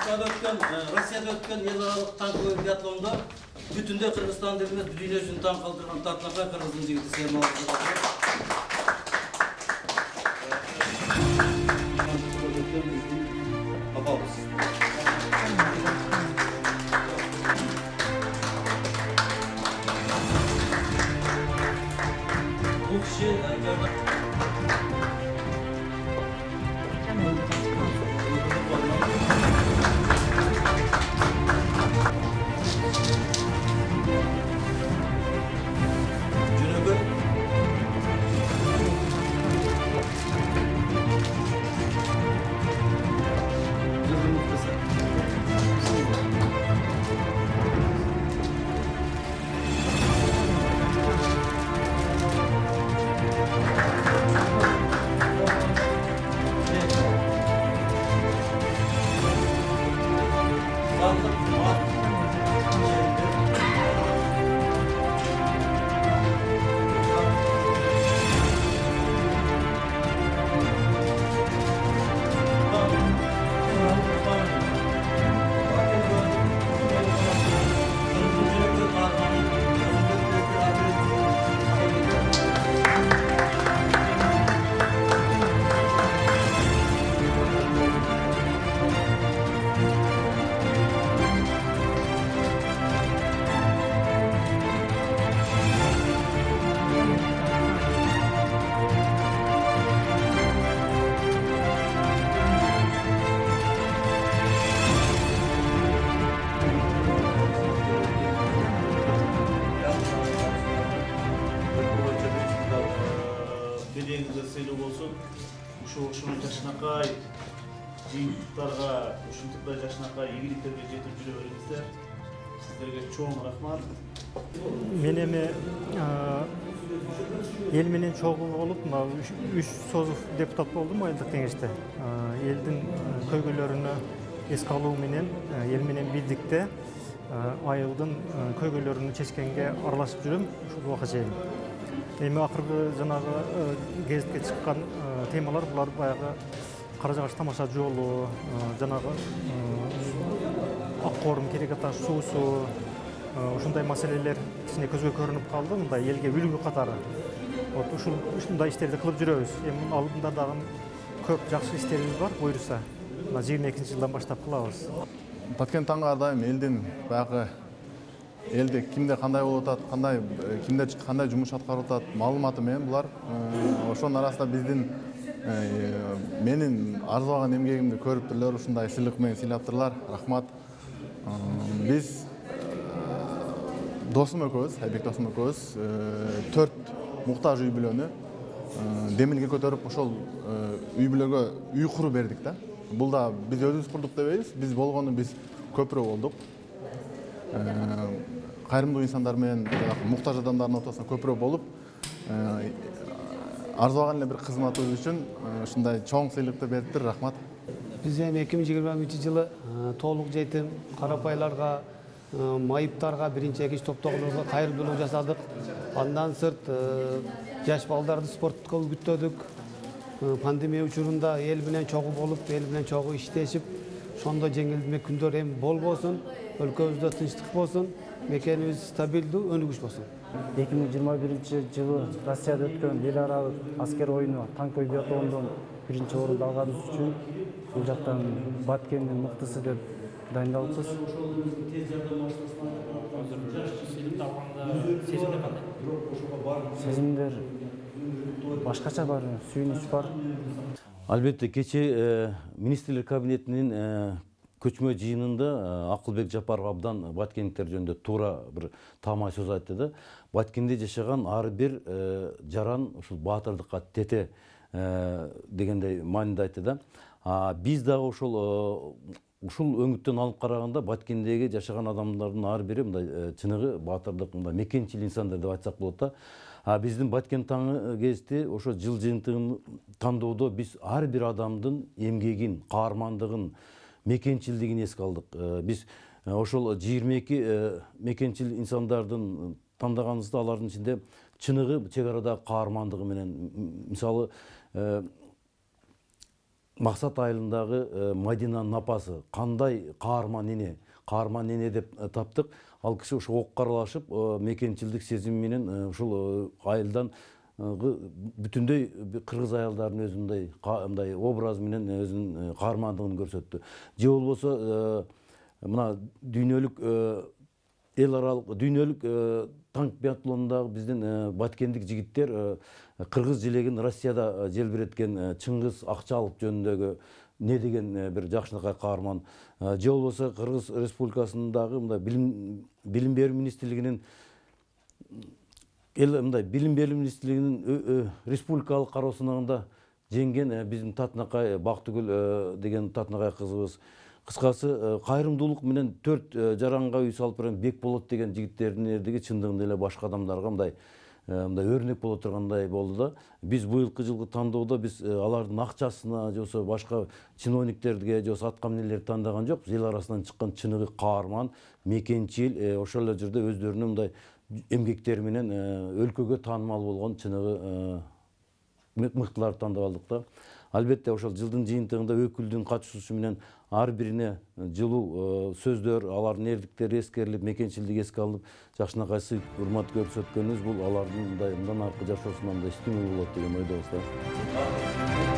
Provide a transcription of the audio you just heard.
Rossiyada o'tgan yillararo tank biatlonda bütünde Kırgızistan dediğimiz dünya için tank kaldırgan Tatnaka Kırgız'ın jigiti Sermal. Bu kişi ушунун жашынакай жыйынтыктарга ушунтуктай жашынакай ийгиликтерге жетип жүрө бериңиздер. Сиздерге чоң рахмат. Мен эми эл менен чогуу болуп, үч созук депутат болдум айылдык кеңеште. Элдин көйгөйлөрүнө эске алуу менен эл менен бирдикте айылдын көйгөйлөрүн чечкенге аралашып жүрөм ушул убакка чейин. Эми акыркы жанагы гезитке чыккан темалар булар баягы Кара Жагаш тамаша жолу, жанагы ак корум керек аташ суусу, ушундай маселелер кичине көзгө көрүнүп калды, мындай элге үлгү катары. Вот ушундай иштерди кылып жүрөбүз. Эми алдында дагы көп жакшы иштерибиз бар, буйруса. 22-жылдан баштап кылабыз. Баткен таңга ар дайым элдин баягы элде кимде кандай болуп атат, кимде кандай жумуш аткарып атат маалыматы менен булар ошонун арасында биздин менин арзыбаган эмгегимди көрүп турлар, ушундай сыйлык менен сыйлаптырлар. Рахмат. Биз досум экөөбүз, Айбек досум экөөбүз 4 муктаж үй бүлөнү демилге көтөрүп ошол үй бүлөгө үй куруп бердик да. Бул да биз өзүбүз курдук дебейбиз, биз болгону биз көпүрө болдук. Кайрымдуу инсандар менен муктаж адамдардын ортосуна көпүрө болуп, арзыбаган эле бир кызматыбыз үчүн ушундай чоң сыйлыкты бериптир. Рахмат. Биз эми 2023-жылы толук жетим карапайларга, майыптарга, биринчи экинчи топтогуларга кайрымдуулук жасадык. Андан сырт жаш балдарды спорттук үгүттөдүк. Пандемия учурунда эл менен чогуу болуп, эл менен чогуу иштешип, ошондо жеңилдемек күндөр эми болбосун, өлкөбүздө тынчтык болсун, мекенибиз стабилдүү, өнүгүш болсун. 2021-жылы Россияда өткөн эл аралык аскер оюну танковый биатлондон биринчи орунду алганыбыз үчүн бул жактан Баткендин мыктысы деп дайындалыппыз. Сезимдер башкача бар, сүйүнүч бар. Албетте кече министрлер кабинетинин көчмө жыйынында Акылбек Жапаров абдан баткендиктер жөнүндө туура бир таамай сөз айтты да. Баткенде жашаган ар бир жаран ушул баатырдыкка тете дегендей мааниде айтты да. Биз дагы ушул өңүттөн алып караганда Баткендеги жашаган адамдардын ар бири мындай чыныгы баатырдык, мындай мекенчил инсандар деп айтсак болот да. Биздин Баткен таңы кезти ошо жыл жыйынтыгын тандоодо биз ар бир адамдын эмгегин, каармандыгын, мекенчилдигин эске алдык. Биз ошол 22 мекенчил инсандардын тандаганыбызда алардын ичинде чыныгы чек арада каармандыгы менен, мисалы Максат айылындагы Мадинанын апасы кандай каарман эне деп таптык. Ал киши ошо окко аралашып, мекенчилдик сезими менен ушул айылдан бүтүндөй кыргыз аялдарынын өзүндөй образ менен өзүнүн каармандыгын көрсөттү. Же болбосо мына дүйнөлүк эл аралык дүйнөлүк танк биатлонундагы биздин баткендик жигиттер кыргыз желегин Россияда желбиреткен Чыңгыз Акчалов жөнүндөгү не деген бир жакшынакай каарман. Же болбосо Кыргыз Республикасындагы мындай билим берүү министрлигинин билим берүү министрлигинин республикалык кароосуна жеңген биздин Татынакай Бактыгүл деген Татынакай кызыбыз. Кыскасы кайрымдуулук менен 4 жаранга үй салып берген Бекболот деген жигиттердин эрдиги чындыгында эле башка адамдарга мындай өрнөк боло тургандай болду да. Биз быйылкы жылкы тандоодо биз алардын акчасына же болбосо башка чиновниктерге же болбосо аткаминерлерди тандаган жок. Эл арасынан чыккан чыныгы каарман, мекенчил, ошол эле жерде өздөрүнүн мындай эмгектери менен өлкөгө таанымал болгон чыныгы мыктыларды тандап алдык да. Албетте ошол жылдын жыйынтыгында өкүлдүн катышуусу менен ар бирине жылуу сөздөр, алардын эрдиктери эскерилип, мекенчилдик эске алынып, жакшынакай сый урмат көрсөткөнүбүз бул алардын мындан аркы жашоосуна стимул болот деген ойдобуз да.